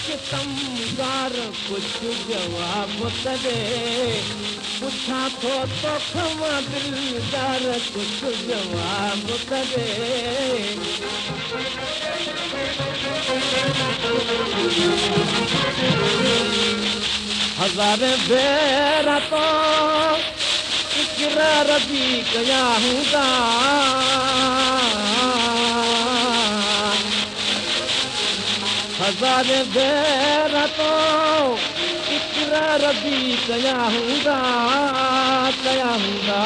सितमगार कुछ जवाब त दे पुछा थो तोखां दिलदार कुछ जवाब त दे हज़ार भेर तो इकरार भी कया हूंदा हज़ार भेर तो इकरार भी कया हूंदा कया हूंदा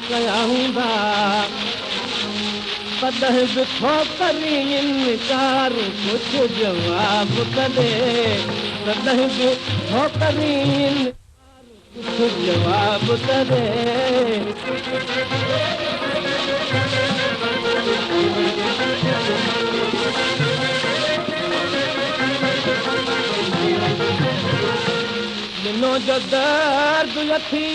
कया हूंदा तॾहिं बि थो करी इनकार कुछ जवाब त दे तॾहिं बि थो करी कुछ जवाब त दे दिनो जो दर्द यथी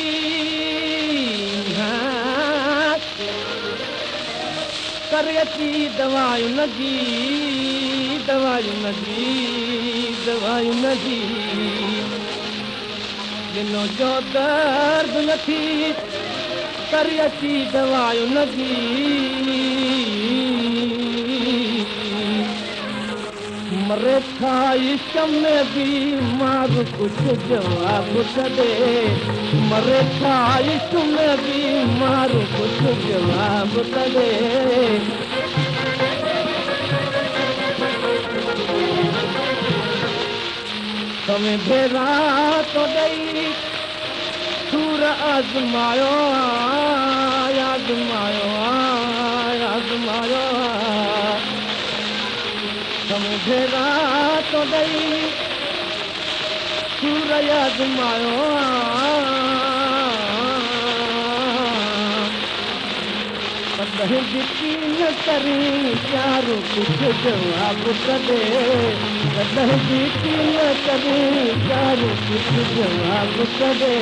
करयती दवायूं नजी दवायूं नजी दवायूं नजी दिनो जो दर्द यथी करयती दवायूं नजी मरे था इश्क में भी मार कुछ जवाब त दे मरे था इश्क में भी मार कुछ जवाब त दे तमें भेरा तो ॾेई सूर आज़मायो आज़मायो आज़मायो तमें भेरा तो ॾेई सूर आज़मायो तॾहिं बि कीन करी प्यार कुछ जवाब त दे तॾहिं बि कीन करी प्यार कुछ जवाब त दे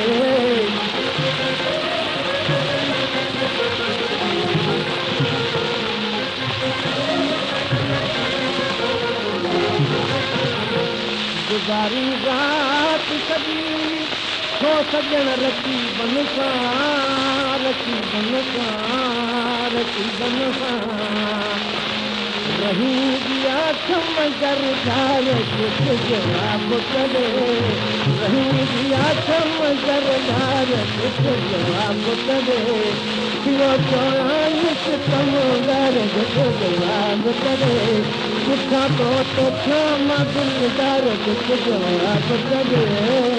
गुज़ारी रात सॼी छो सॼण रकीबन सां रकीबन सां रकीबन सां रही दिया समझर धार कुछ जवाब त दे रही दिया समझर धार कुछ जवाब त दे पियो चोराइस तमगार कुछ जवाब त दे पुछा तो तोखां मां दिलदार कुछ जवाब त दे